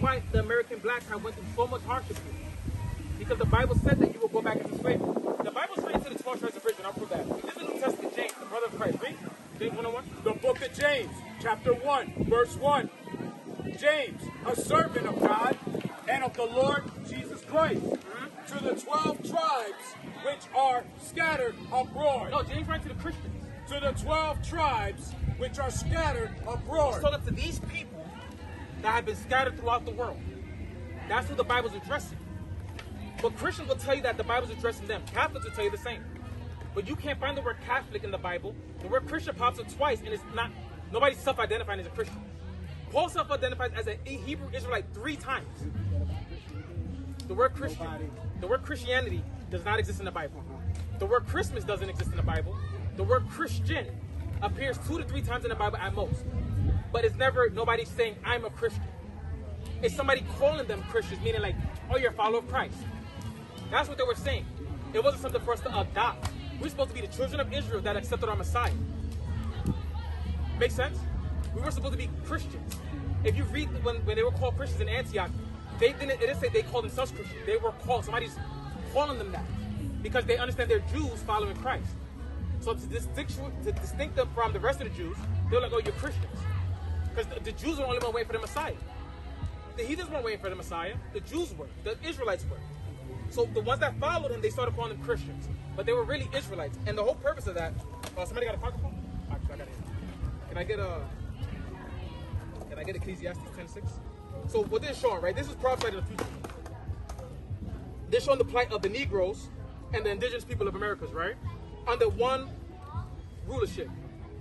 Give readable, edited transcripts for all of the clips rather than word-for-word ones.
why the American blacks have went through so much hardship here. Because the Bible said that you will go back into slavery. The Bible's written to the 12 tribes of Israel, I'll prove that. This is the New Testament, James, the brother of Christ. Read James 1:1. The book of James, chapter 1, verse 1. James, a servant of God and of the Lord Jesus Christ, to the 12 tribes which are scattered abroad. No, James writes to the Christians. To the 12 tribes which are scattered abroad. He's talking to these people that have been scattered throughout the world. That's who the Bible's addressing. But Christians will tell you that the Bible's addressing them. Catholics will tell you the same. But you can't find the word Catholic in the Bible. The word Christian pops up twice, and it's not, nobody's self-identifying as a Christian. Paul self-identifies as a Hebrew Israelite 3 times. The word Christian, the word Christianity does not exist in the Bible. The word Christmas doesn't exist in the Bible. The word Christian appears 2 to 3 times in the Bible at most. But it's never nobody saying, I'm a Christian. It's somebody calling them Christians, meaning like, oh, you're a follower of Christ. That's what they were saying. It wasn't something for us to adopt. We're supposed to be the children of Israel that accepted our Messiah. Make sense? We were supposed to be Christians. If you read when they were called Christians in Antioch, it didn't say they called themselves Christians. They were called, somebody's calling them that. Because they understand they're Jews following Christ. So to distinct them from the rest of the Jews, they're like, oh, you're Christians. Because the Jews were the only one waiting for the Messiah. The heathens weren't waiting for the Messiah. The Jews were. The Israelites were. So the ones that followed him, they started calling them Christians. But they were really Israelites. And the whole purpose of that... somebody got a microphone? Actually, I got it. Can I get Ecclesiastes 10:6? So what they're showing, right? This is prophesied in the future. They're showing the plight of the Negroes and the indigenous people of Americas, right? Under one rulership.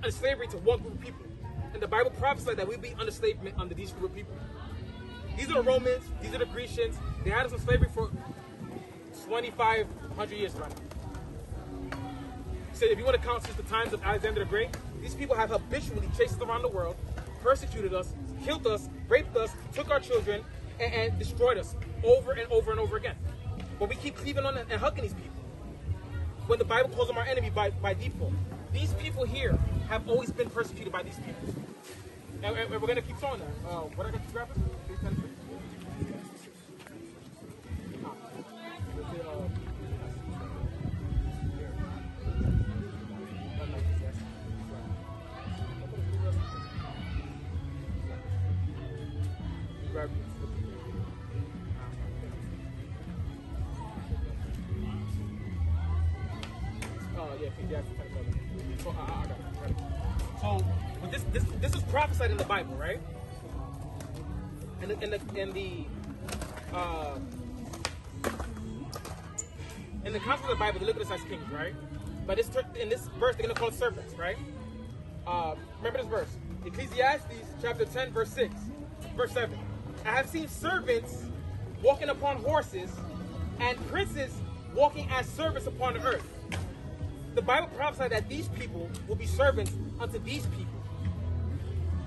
And slavery to one group of people. And the Bible prophesied that we'd be under enslavement under these group of people. These are the Romans. These are the Grecians. They had us in slavery for 2,500 years right now. So if you want to count since the times of Alexander the Great, these people have habitually chased us around the world, persecuted us, killed us, raped us, took our children, and destroyed us over and over and over again. But we keep cleaving on and hugging these people. When the Bible calls them our enemy by default. These people here have always been persecuted by these people. And we're going to keep showing that. What I got to grab it? So this was prophesied in the Bible, right? In the context of the Bible, they look at us as kings, right? But in this verse, they're going to call us servants, right? Remember this verse. Ecclesiastes chapter 10, verse 6. Verse 7. I have seen servants walking upon horses and princes walking as servants upon the earth. The Bible prophesied that these people will be servants unto these people.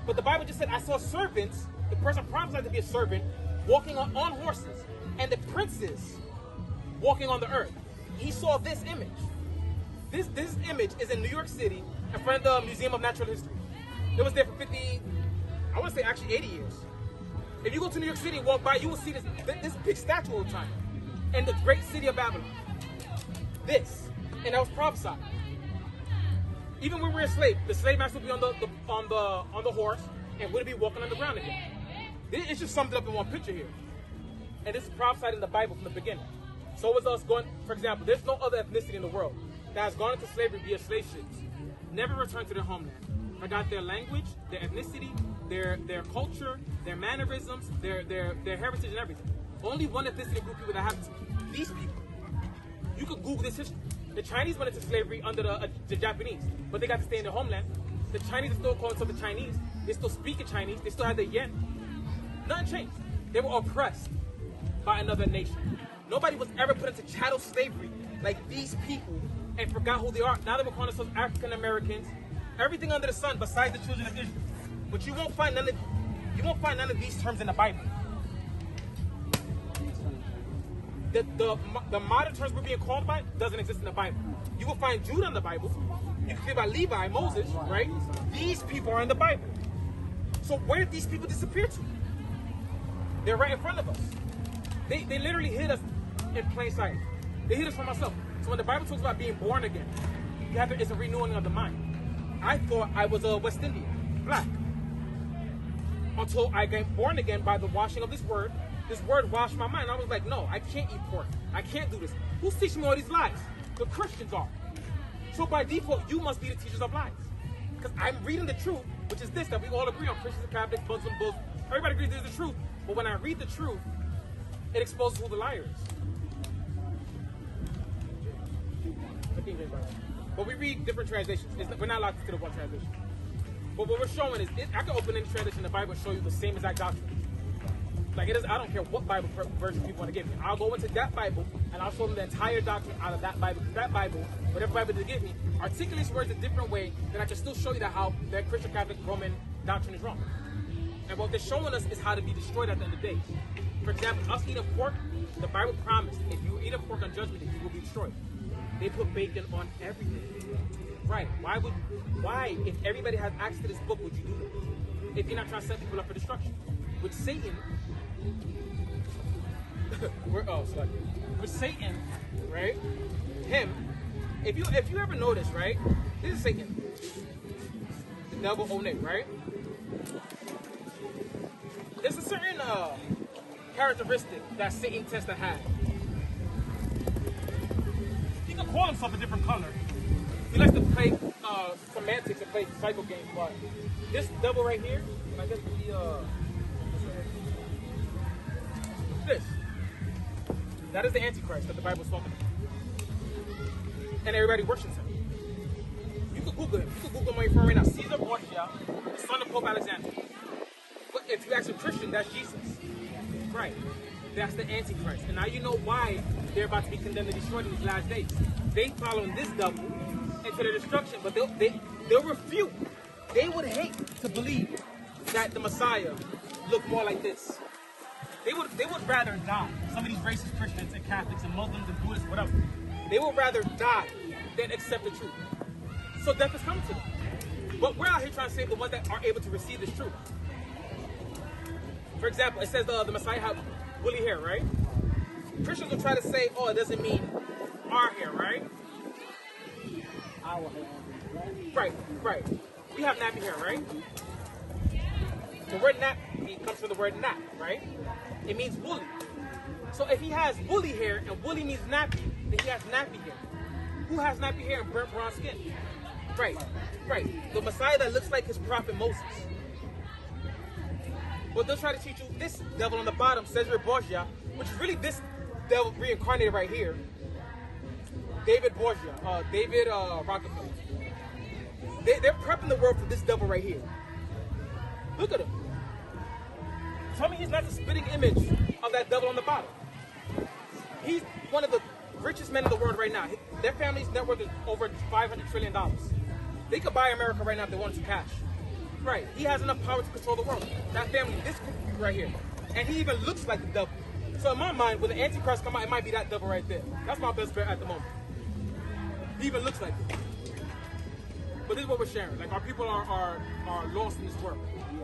But the Bible just said, I saw servants, the person prophesied to be a servant, walking on horses, and the princes walking on the earth. He saw this image. This image is in New York City in front of the Museum of Natural History. It was there for 50, I want to say actually 80 years. If you go to New York City and walk by, you will see this big statue all the time. In the great city of Babylon. This. And that was prophesied. Even when we were enslaved, the slave master would be on the horse and would be walking on the ground again. It's just summed up in one picture here. And this is prophesied in the Bible from the beginning. So was us going, for example, there's no other ethnicity in the world that has gone into slavery via slave ships, never returned to their homeland. Forgot their language, their ethnicity, their culture, their mannerisms, their heritage and everything. Only one ethnicity group of people that have these people. You could Google this history. The Chinese went into slavery under the Japanese, but they got to stay in their homeland. The Chinese are still calling themselves the Chinese. They still speak in Chinese. They still have their yen. Nothing changed. They were oppressed by another nation. Nobody was ever put into chattel slavery like these people and forgot who they are. Now they were calling themselves African Americans. Everything under the sun besides the children of Israel. But you won't find none of these terms in the Bible. The modern terms we're being called by doesn't exist in the Bible. You will find Judah in the Bible. You can hear about Levi, Moses, right? These people are in the Bible. So where did these people disappear to? They're right in front of us. They literally hid us in plain sight. They hid us from ourselves. So when the Bible talks about being born again, it's a renewing of the mind. I thought I was a West Indian, black. Until I got born again by the washing of this word. This word washed my mind. I was like, no, I can't eat pork. I can't do this. Who's teaching me all these lies? The Christians are. So by default, you must be the teachers of lies. Because I'm reading the truth, which is this, that we all agree on. Christians and Catholics, Muslims, both. Everybody agrees this is the truth. But when I read the truth, it exposes who the liar is. But we read different translations. We're not locked into the one translation. But what we're showing is, I can open any translation in the Bible and show you the same exact doctrine. Like it is, I don't care what Bible version people want to give me. I'll go into that Bible and I'll show them the entire doctrine out of that Bible. Because that Bible, whatever Bible they give me, articulates words a different way, then I can still show you that how their Christian, Catholic, Roman doctrine is wrong. And what they're showing us is how to be destroyed at the end of the day. For example, us eating pork, the Bible promised if you eat a pork on Judgment Day, you will be destroyed. They put bacon on everything. Right? Why, if everybody has access to this book, would you do that? If you're not trying to set people up for destruction. With Satan, with Satan, right? Him, if you ever notice, right? This is Satan, the devil Onig, right? There's a certain characteristic that Satan tends to have. He can call himself a different color. He likes to play semantics and play cycle games, but this devil right here, I guess this. That is the Antichrist that the Bible is talking about. And everybody worships him. You can Google him. You can Google him on your phone right now. Caesar Borgia, the son of Pope Alexander. But if you ask a Christian, that's Jesus. Right. That's the Antichrist. And now you know why they're about to be condemned and destroyed in these last days. They following this devil into their destruction, but they'll refute. They would hate to believe that the Messiah looked more like this. They would rather die. Some of these racist Christians and Catholics and Muslims and Buddhists, whatever, they would rather die than accept the truth. So death is coming to them. But we're out here trying to save the ones that are able to receive this truth. For example, it says the Messiah had woolly hair, right? Christians will try to say, oh, it doesn't mean our hair, right? Our hair. Right. We have nappy hair, right? The word nappy comes from the word nap, right? It means woolly. So if he has woolly hair and woolly means nappy, then he has nappy hair. Who has nappy hair and burnt brown skin? Right. The Messiah that looks like his prophet Moses. But they'll try to teach you this devil on the bottom, Caesar Borgia, which is really this devil reincarnated right here. David Borgia, David Rockefeller. They're prepping the world for this devil right here. Look at him. Tell me he's not the spitting image of that devil on the bottom. He's one of the richest men in the world right now. Their family's net worth is over $500 trillion. They could buy America right now if they wanted to cash. Right. He has enough power to control the world. That family, this group right here. And he even looks like the devil. So in my mind, when the Antichrist come out, it might be that devil right there. That's my best bet at the moment. He even looks like it. But this is what we're sharing. Like, our people are lost in this world.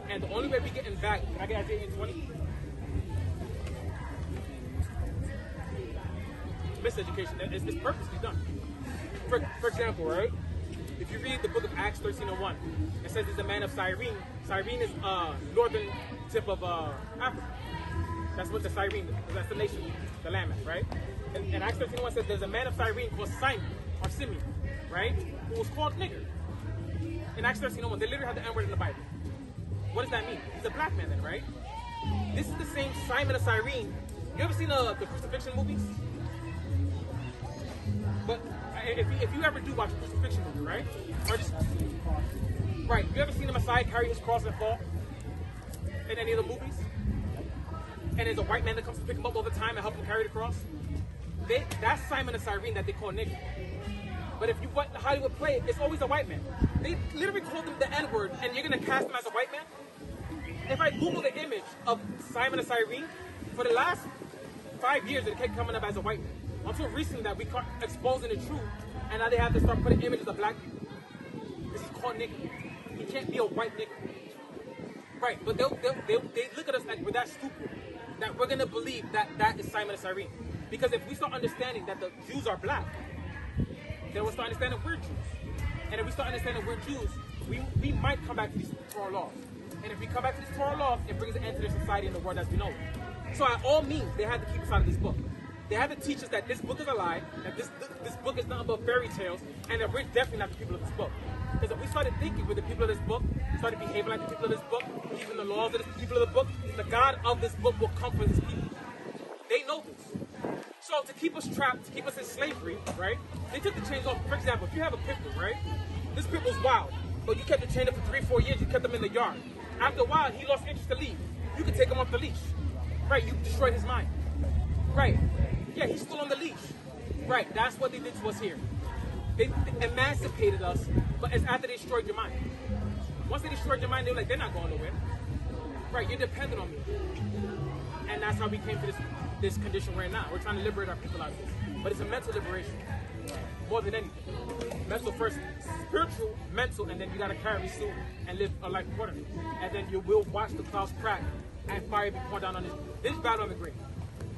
And the only way we getting back, can I get Isaiah 20? Miseducation. It's purposely done. For example, right? If you read the book of Acts 13:1, it says there's a man of Cyrene. Cyrene is northern tip of Africa. That's what the Cyrene is. That's the nation, the landmass, right? And Acts 13:1 says there's a man of Cyrene called Simon, or Simeon, right? Who was called nigger. In Acts 13:1, they literally have the N-word in the Bible. What does that mean? He's a black man then, right? This is the same Simon of Cyrene. You ever seen the crucifixion movies? But if you ever do watch a crucifixion movie, right? Or just, right, you ever seen the Messiah carry his cross and fall? In any of the movies? And there's a white man that comes to pick him up all the time and help him carry the cross? That's Simon of Cyrene that they call nigger. But if you watch Hollywood play, it's always a white man. They literally call them the N-word, and you're going to cast him as a white man? If I Google the image of Simon of Cyrene, for the last 5 years, it kept coming up as a white man. Until recently that we caught exposing the truth, and now they have to start putting images of black people. This is called nigger. He can't be a white nigger. Right, but they look at us like we're that stupid. that we're going to believe that that is Simon of Cyrene. Because if we start understanding that the Jews are black, then we'll start understanding we're Jews. And if we start understanding we're Jews, we might come back to these Torah laws. And if we come back to these Torah laws, it brings an end to the society and the world as we know it. So at all means, they had to keep us out of this book. They had to teach us that this book is a lie, that this book is nothing but fairy tales, and that we're definitely not the people of this book. Because if we started thinking we're the people of this book, started behaving like the people of this book, believing the laws of the people of the book, the God of this book will come for his people. They know this. So to keep us trapped, to keep us in slavery, right? They took the chains off. For example, if you have a pit bull, right? This pit bull's wild, but you kept the chain up for 3-4 years. You kept him in the yard. After a while, he lost interest to leave. You could take him off the leash, right? You destroyed his mind, right? Yeah, he's still on the leash, right? That's what they did to us here. They emancipated us, but it's after they destroyed your mind. Once they destroyed your mind, they were like, they're not going nowhere, right? You're dependent on me, and that's how we came to this condition we're in now. We're trying to liberate our people out of this, but it's a mental liberation more than anything. Mental first, spiritual, mental, and then you gotta carry suit and live a life accordingly. And then you will watch the clouds crack and fire be poured down on this. This is Babylon the Great.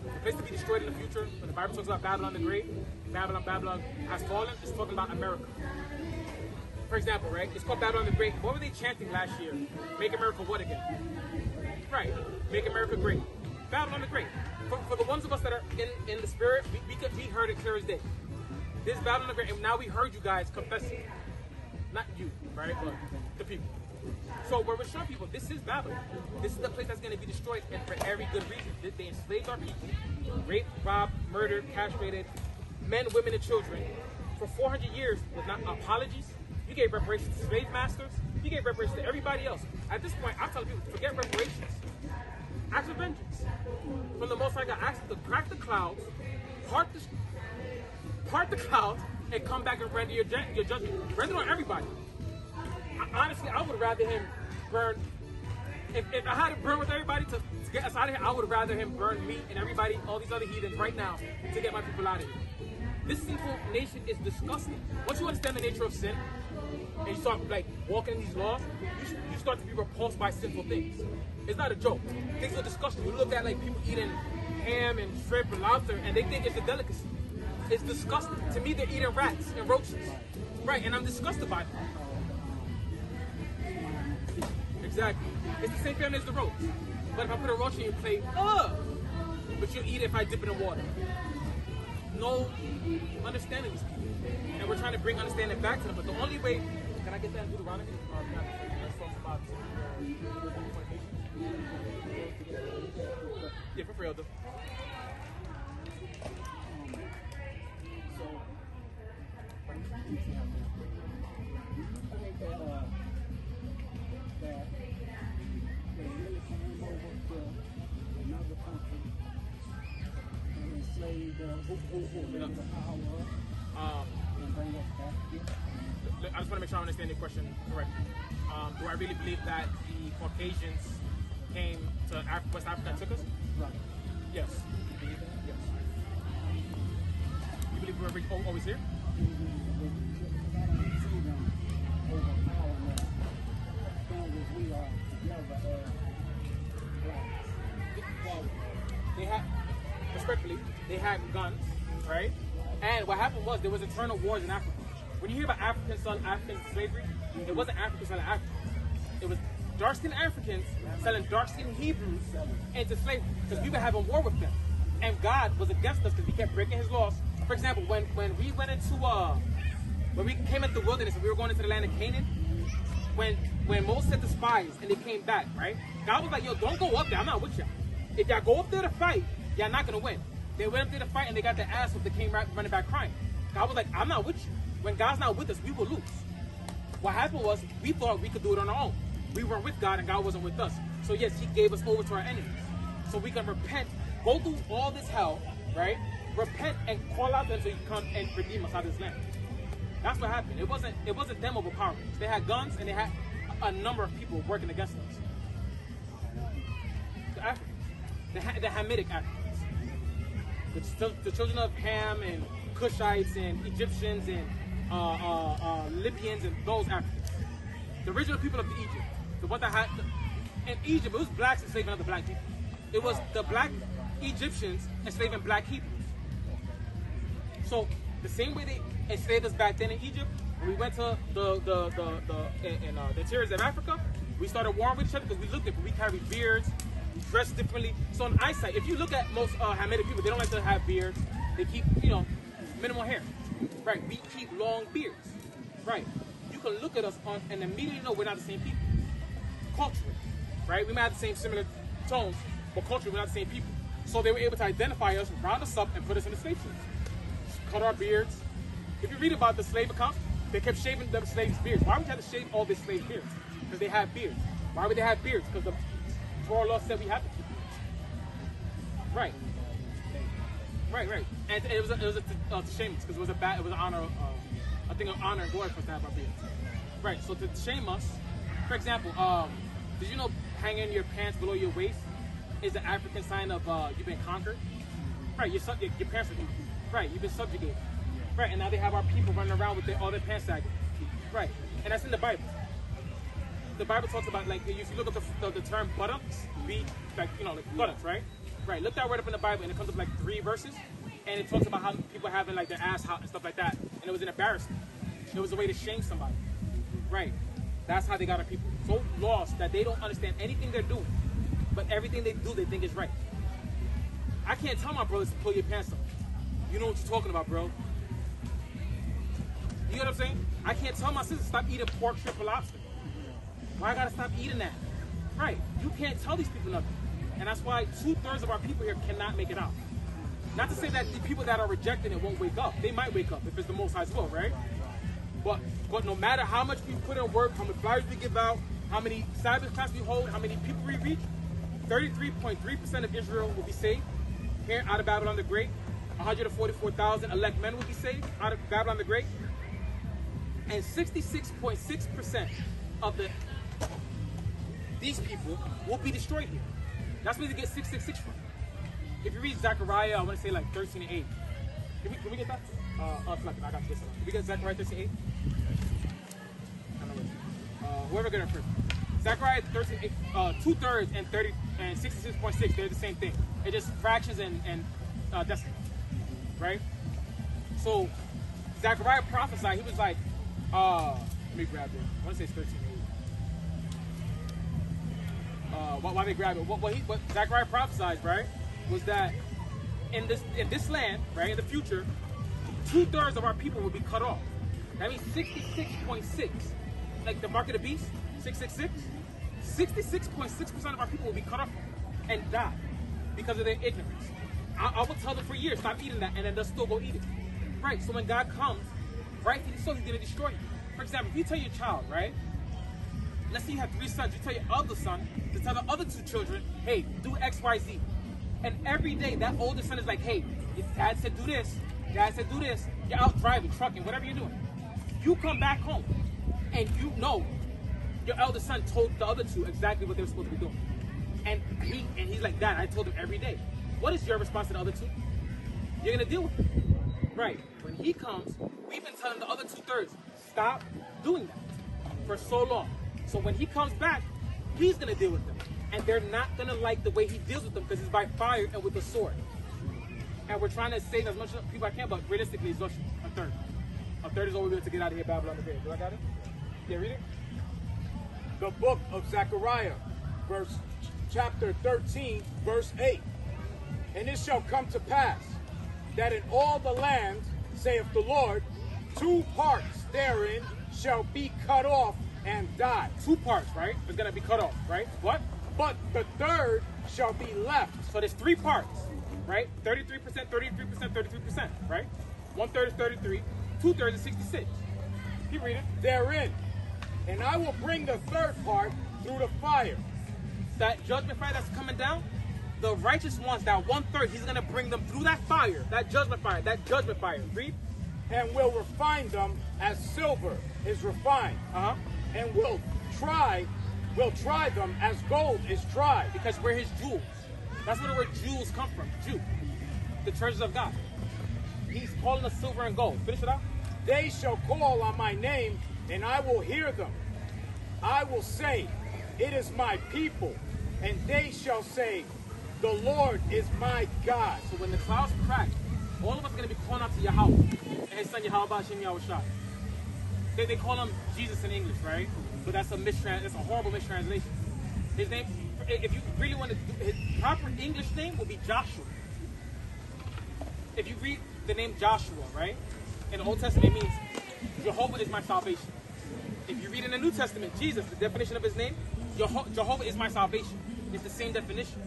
The place to be destroyed in the future. When the Bible talks about Babylon the Great, Babylon has fallen, it's talking about America. For example, right? It's called Babylon the Great. What were they chanting last year? Make America what again? Right. Make America great. Babylon the Great. For the ones of us that are in the spirit, we heard it clear as day. This is Babylon the Great, and now we heard you guys confessing. Not you, right? But the people. So we're showing people, this is Babylon. This is the place that's going to be destroyed, and for every good reason. They enslaved our people, raped, robbed, murdered, castrated, men, women, and children. For 400 years, with not apologies. You gave reparations to slave masters. You gave reparations to everybody else. At this point, I'm telling people, forget reparations. Act of vengeance. From the Most High God, ask him to crack the clouds, part the clouds, and come back and render your judgment. Render on everybody. Honestly, I would rather him burn. If I had to burn with everybody to get us out of here, I would rather him burn me and everybody, all these other heathens right now to get my people out of here. This sinful nation is disgusting. Once you understand the nature of sin, and you start like walking in these laws, you start to be repulsed by sinful things. It's not a joke. Things are disgusting. You look at like people eating ham and shrimp and lobster, and they think it's a delicacy. It's disgusting. To me, they're eating rats and roaches. Right, and I'm disgusted by them. Exactly. It's the same family as the roach. But if I put a roach in your plate, but you'll eat it if I dip it in water. No understanding these people. And we're trying to bring understanding back to them. But the only way, can I get that in Deuteronomy? Let's talk about yeah, for real though. I just want to make sure I understand your question correctly. Do I really believe that the Caucasians came to West Africa and took us? Right. Yes. Yes. You believe we were always here? Well, they had, respectfully, they had guns, right? And what happened was there was internal wars in Africa. When you hear about African slavery, it wasn't Africans selling Africans. It was dark-skinned Africans selling dark-skinned Hebrews into slavery because we were having war with them. And God was against us because we kept breaking his laws. For example, when we went into, when we came into the wilderness and we were going into the land of Canaan, when Moses sent the spies and they came back, right? God was like, yo, don't go up there. I'm not with y'all. If y'all go up there to fight, y'all not going to win. They went up there to fight and they got their ass whooped. They came running back crying. God was like, I'm not with you. When God's not with us, we will lose. What happened was we thought we could do it on our own. We weren't with God and God wasn't with us. So yes, he gave us over to our enemies. So we can repent, go through all this hell, right? Repent and call out to him so he can come and redeem us out of this land. That's what happened. It wasn't them overpowering us. They had guns and they had a number of people working against us. The Africans, the Hamitic Africans. The children of Ham and Cushites and Egyptians and Libyans and those Africans. The original people of Egypt. The ones that had, in Egypt, it was blacks enslaving other black people. It was the black Egyptians enslaving black Hebrews. So the same way they enslaved us back then in Egypt, when we went to the interiors of Africa, we started warring with each other because we looked different. We carried beards, we dressed differently. So in eyesight, if you look at most Hamitic people, they don't like to have beards. They keep, minimal hair. Right? We keep long beards. Right? You can look at us and immediately know we're not the same people. Culturally. Right? We might have the same similar tones, but culturally we're not the same people. So they were able to identify us, round us up, and put us in the slave ships. Cut our beards. If you read about the slave accounts, they kept shaving the slaves' beards. Why would you have to shave all their slave beards? Because they have beards. Why would they have beards? Because the Torah law said we have to keep beards. Right. Right. And it was a shame us because it was an honor, a thing of honor and glory for us to have our beards. Right. So to shame us, for example, did you know hanging your pants below your waist is an African sign of you've been conquered? Right. Your parents are right. You've been subjugated. Right. And now they have our people running around with all their pants sagging. Right. And that's in the Bible. The Bible talks about, like, if you look at the term buttocks, like buttocks, right? Right. Look that word up in the Bible, and it comes up like 3 verses, and it talks about how people having like their ass hot and stuff like that, and it was an embarrassment. It was a way to shame somebody. Right. That's how they got our people so lost that they don't understand anything they're doing, but everything they do, they think is right. I can't tell my brothers to pull your pants up. You know what you're talking about, bro. You know what I'm saying? I can't tell my sisters stop eating pork, shrimp, or lobster. Why I gotta stop eating that? Right. You can't tell these people nothing. And that's why 2/3 of our people here cannot make it out. Not to say that the people that are rejecting it won't wake up. They might wake up if it's the Most High's will, right? But no matter how much we put in work, how many flyers we give out, how many Sabbath classes we hold, how many people we reach, 33.3% of Israel will be saved here out of Babylon the Great. 144,000 elect men will be saved out of Babylon the Great. And 66.6% of these people will be destroyed here. That's where they get 666 from. If you read Zechariah, I want to say like 13 and 8. Can we get that? I got this one. Can we get Zechariah 13 and 8? I don't know. Whoever got it first. Zechariah 13, 8, 2/3 and 30 and 66.6. They're the same thing. It's just fractions and decimals, right? So Zechariah prophesied. He was like, let me grab it. I want to say it's 13 and 8. Why they grab it? What Zechariah prophesied, right, was that in this land, right, in the future, 2/3 of our people will be cut off. That means 66.6, like the mark of the beast, 666. 66.6% of our people will be cut off and die because of their ignorance. I will tell them for years, stop eating that, and then they'll still go eat it. Right. So when God comes, rightfully so, He's going to destroy you. For example, if you tell your child, right, let's say you have 3 sons, you tell your other son to tell the other 2 children, hey, do X, Y, Z. And every day that older son is like, hey, your dad said do this, dad said do this, you're out driving, trucking, whatever you're doing. You come back home and you know your elder son told the other 2 exactly what they were supposed to be doing. And he's like, Dad, I told him every day. What is your response to the other 2? You're gonna deal with it. Right. When he comes, we've been telling the other 2/3, stop doing that for so long. So when he comes back, he's going to deal with them. And they're not going to like the way he deals with them because it's by fire and with a sword. And we're trying to save as much people as I can, but realistically, it's just 1/3. 1/3 is all we're able to get out of here, Babylon the Great. Do I got it? Yeah, read it. The book of Zechariah, chapter 13, verse 8. And it shall come to pass that in all the land, saith the Lord, 2 parts therein shall be cut off and die. 2 parts, right? It's going to be cut off, right? What? But the 3rd shall be left. So there's 3 parts, right? 33%, 33%, 33%, right? 1/3 is 33, 2/3 is 66. Keep reading. Therein. And I will bring the 3rd part through the fire. That judgment fire that's coming down, the righteous ones, that 1/3, He's going to bring them through that fire, that judgment fire, Read. And will refine them as silver is refined. And will try them as gold is tried. Because we're His jewels. That's where the word jewels come from. Jew. The treasures of God. He's calling us silver and gold. Finish it out. They shall call on my name, and I will hear them. I will say, it is my people. And they shall say, The Lord is my God. So when the clouds crack, all of us are going to be calling out to Yahweh and his son YAHAWAH BAHASHAM YAHAWASHI. They call him Jesus in English, right? But that's a horrible mistranslation. His name, if you really want to, his proper English name will be Joshua. If you read the name Joshua, right? In the Old Testament, it means Jehovah is my salvation. If you read in the New Testament, Jesus, the definition of his name, Jehovah is my salvation. It's the same definition.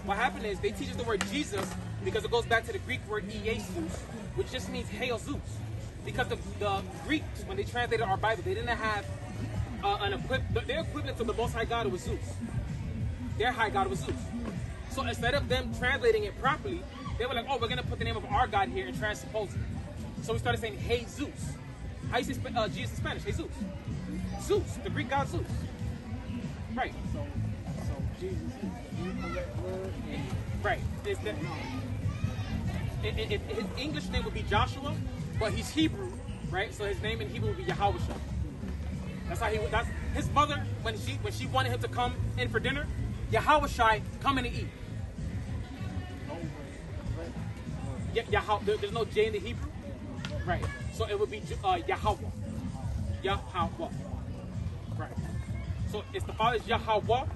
What happened is they teach us the word Jesus because it goes back to the Greek word Jesus, which just means hail Zeus. Because the Greeks, when they translated our Bible, they didn't have their equivalent to the Most High God was Zeus. Their high God was Zeus. So instead of them translating it properly, they were like, oh, we're going to put the name of our God here and transpose it. So we started saying, hey Zeus. How you say Jesus in Spanish? Hey Zeus. Zeus, the Greek god Zeus. Right. So Jesus is the correct word. Right. His English name would be Joshua, but he's Hebrew, right? So his name in Hebrew would be Yahawashi. That's how that's his mother, when she wanted him to come in for dinner, Yahawashi, come in and eat. There's no J in the Hebrew. Right. So it would be Yahawah. Yahawah. Right. So it's the father is Yahawah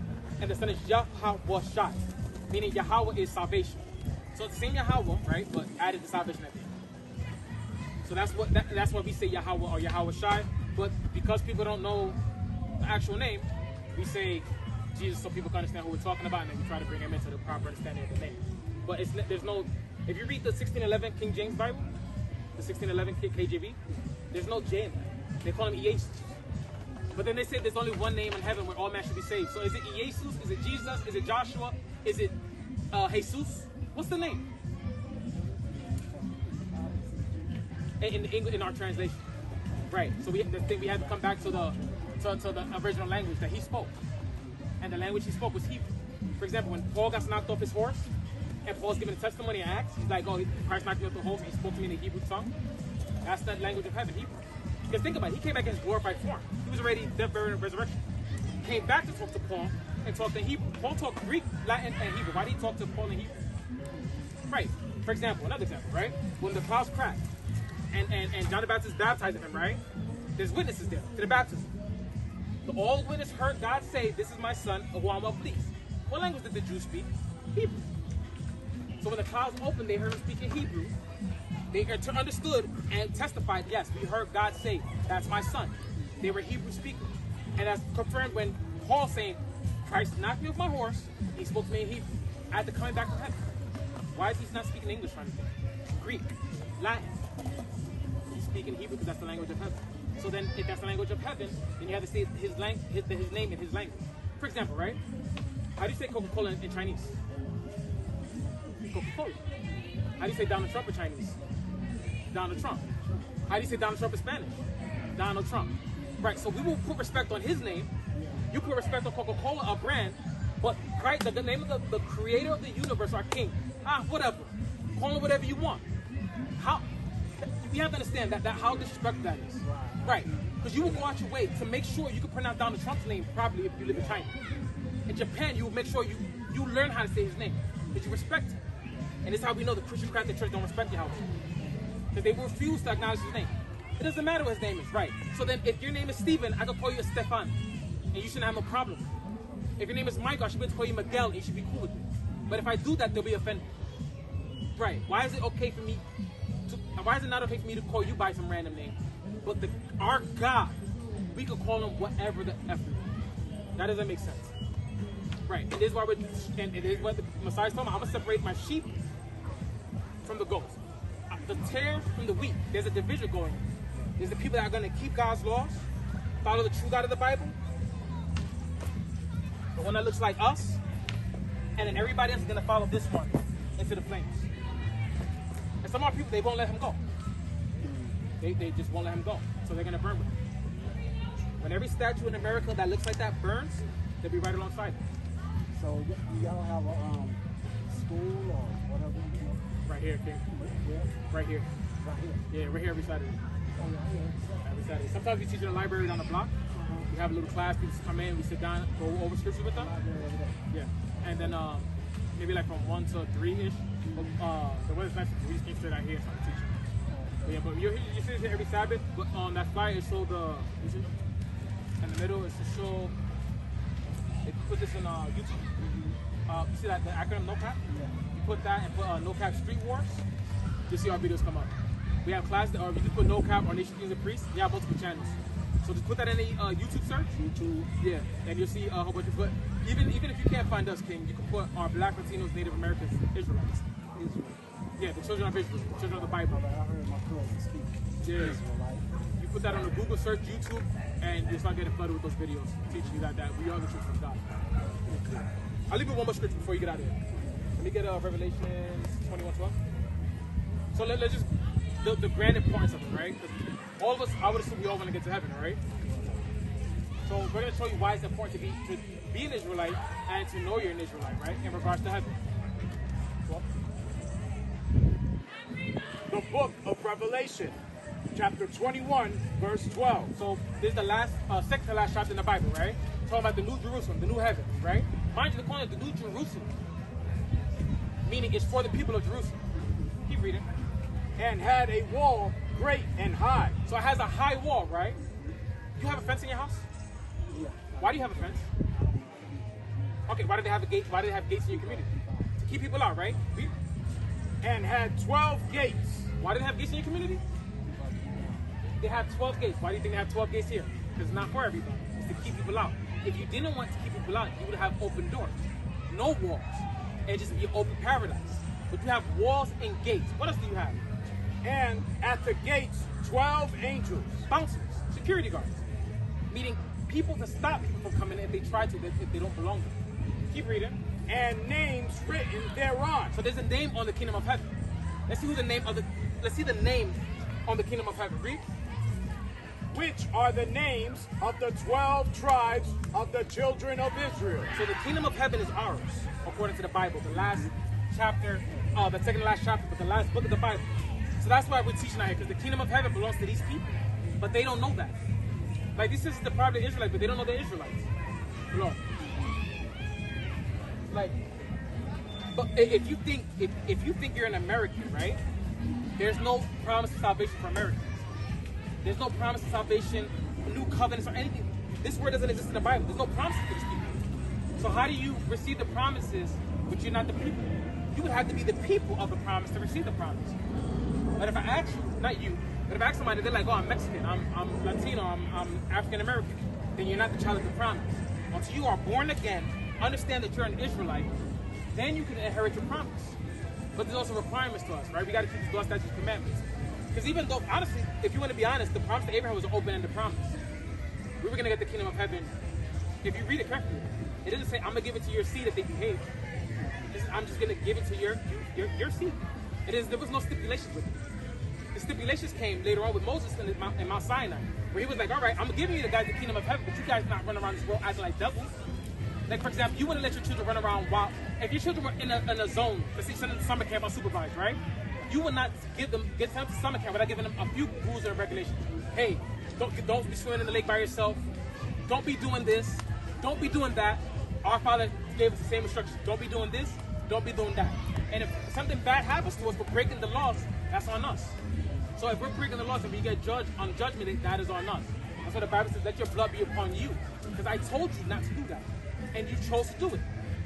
and the son is Yahawashi, meaning Yahweh is salvation. So it's the same Yahweh, right? But added the salvation at the end. So that's why we say Yahweh or Yahawashi. But because people don't know the actual name, we say Jesus so people can understand who we're talking about, and then we try to bring him into the proper understanding of the name. But there's no. If you read the 1611 King James Bible, the 1611 KJV, there's no J in that. They call him Jesus. But then they say there's only one name in heaven where all men should be saved. So is it Jesus? Is it Jesus? Is it Joshua? Is it Jesus? What's the name? In our translation. Right. So we had to come back to the original language that he spoke. And the language he spoke was Hebrew. For example, when Paul got knocked off his horse, and Paul's giving a testimony in Acts, he's like, oh, Christ knocked me off the horse, and he spoke to me in the Hebrew tongue. That's the language of heaven, Hebrew. Because think about it, he came back in his glorified form. He was already death, buried, and resurrection. Came back to talk to Paul and talked in Hebrew. Paul talked Greek, Latin, and Hebrew. Why did he talk to Paul in Hebrew? Right. For example, another example, right? When the clouds cracked and John the Baptist baptized him, right? There's witnesses there to the baptism. All witnesses heard God say, this is my son, of whom I'm well pleased. What language did the Jews speak? Hebrew. So when the clouds opened, they heard him speak in Hebrew. They understood and testified, yes, we heard God say, that's my son. They were Hebrew speakers. And that's confirmed when Paul saying, Christ knocked me off my horse, he spoke to me in Hebrew. After coming back from heaven. Why is he not speaking English or anything? Greek, Latin. He's speaking Hebrew because that's the language of heaven. So then, if that's the language of heaven, then you have to say his name in his language. For example, right? How do you say Coca-Cola in Chinese? Coca-Cola. How do you say Donald Trump in Chinese? Donald Trump. How do you say Donald Trump in Spanish? Donald Trump. Right, so we will put respect on his name. You put respect on Coca-Cola, a brand, but Christ, the name of the creator of the universe, our king. Whatever. Call him whatever you want. How? You have to understand that how disrespectful that is. Right. Because you will go out your way to make sure you can pronounce Donald Trump's name properly if you live in China. In Japan, you will make sure you learn how to say his name. Because you respect him. And this is how we know the Christian Catholic Church don't respect Yahweh. Because they refuse to acknowledge his name. It doesn't matter what his name is, right? So then if your name is Stephen, I can call you a Stefan. And you shouldn't have no problem. If your name is Michael, I should be able to call you Miguel and you should be cool with it. But if I do that, they'll be offended. Right. Why is it okay for me why is it not okay for me to call you by some random name? But our God, we could call him whatever the F we want. That doesn't make sense. Right. And this is why it is what the Messiah told me. I'm gonna separate my sheep from the goats. The tares from the wheat. There's a division going on. There's the people that are gonna keep God's laws, follow the true God of the Bible, the one that looks like us, and then everybody else is gonna follow this one into the flames. And some of our people, they won't let him go. They just won't let him go. So they're gonna burn with him. When every statue in America that looks like that burns, they'll be right alongside him. So do y'all have a school or whatever? Right here, King. Yeah. Right here. Right here. Yeah, we're here every Saturday. Oh, yeah. Every Saturday. Sometimes we teach in the library down the block. We have a little class, people come in, we sit down, go over scriptures with them. Yeah. And then maybe like from 1 to 3-ish. The weather's nice, we just came straight out here, so I'm teaching. But yeah, but you see this here every Sabbath, but on that flyer it showed you see, in the middle, it's to show, they put this in YouTube. You see that the acronym NOKAP? You put that and put NOKAP Street Wars, you'll see our videos come up. We have classes, or if you just put NOKAP or Nation Kings and Priests, we have multiple channels. So just put that in a YouTube search. YouTube. Yeah, and you'll see a whole bunch of, but even if you can't find us, King, you can put our Black, Latinos, Native Americans, Israelites. Israel. Yeah, the children of Israel, the children of the Bible. I heard my cousin speak. Yeah. Israelite. You put that on the Google search, YouTube, and you'll start getting flooded with those videos teaching you that we are the truth from God. I'll leave you one more scripture before you get out of here. Let me get Revelations 21:12. So let's just, the grand importance of it, right? Because all of us, I would assume we all want to get to heaven, right? So we're going to show you why it's important to be an Israelite and to know you're an Israelite, right? In regards to heaven. Well, The book of Revelation, chapter 21, verse 12. so this is the last, second to last chapter in the Bible, right? Talking about the New Jerusalem, the New Heaven, right? Mind you, they're calling it the New Jerusalem, meaning it's for the people of Jerusalem. Keep reading. And had a wall great and high. So it has a high wall, right? You have a fence in your house? Yeah. Why do you have a fence? Okay, why do they have a gate? Why do they have gates in your community? To keep people out, right? Read. And had 12 gates. Why do they have gates in your community? They have 12 gates. Why do you think they have 12 gates here? Because it's not for everybody. It's to keep people out. If you didn't want to keep people out, you would have open doors. No walls. And just be an open paradise. But you have walls and gates. What else do you have? And at the gates 12 angels. Bouncers, security guards. Meaning people to stop people from coming in if they try to, if they don't belong there. Keep reading. And names written thereon. So there's a name on the kingdom of heaven. Let's see who the name of the, let's see the name on the kingdom of heaven. Read. Which are the names of the 12 tribes of the children of Israel. So the kingdom of heaven is ours, according to the Bible. The last chapter, the second to last chapter, but the last book of the Bible. So that's why we're teaching out here, because the kingdom of heaven belongs to these people. But they don't know that. Like, this is the problem of Israelites, but they don't know they're Israelites. Lord. Like, but if you think you're an American, right? There's no promise of salvation for Americans. There's no promise of salvation, new covenants, or anything. This word doesn't exist in the Bible. There's no promises for these people. So how do you receive the promises, but you're not the people? You would have to be the people of the promise to receive the promise. But if I ask you, not you, but if I ask somebody, they're like, oh, I'm Mexican, I'm Latino, I'm African American, then you're not the child of the promise. Until you are born again, understand that you're an Israelite, then you can inherit your promise. But there's also requirements to us, right? We got to keep these laws, statutes, commandments. Because even though, honestly, if you want to be honest, the promise to Abraham was an open-ended promise. We were going to get the kingdom of heaven. If you read it correctly, it doesn't say, I'm going to give it to your seed if they behave. I'm just going to give it to your seed. There was no stipulations with it. The stipulations came later on with Moses in Mount Sinai, where he was like, all right, I'm giving you the guys the kingdom of heaven, but you guys not run around this world acting like devils. Like, for example, you wouldn't let your children run around wild. If your children were in a zone, let's say send them to summer camp unsupervised, right? You would not get them to summer camp without giving them a few rules and regulations. Hey, don't be swimming in the lake by yourself. Don't be doing this. Don't be doing that. Our Father gave us the same instructions. Don't be doing this. Don't be doing that. And if something bad happens to us for breaking the laws, that's on us. So if we're breaking the laws and we get judged on judgment, that is on us. That's why the Bible says, let your blood be upon you. Because I told you not to do that. And you chose to do it.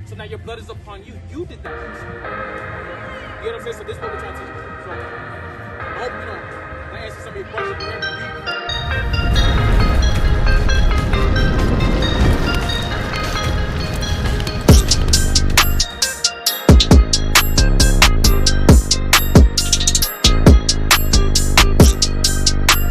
So now your blood is upon you. You did that. You know what I'm saying? So this is what we're trying to teach. So I hope, that answers some of your questions. Remember,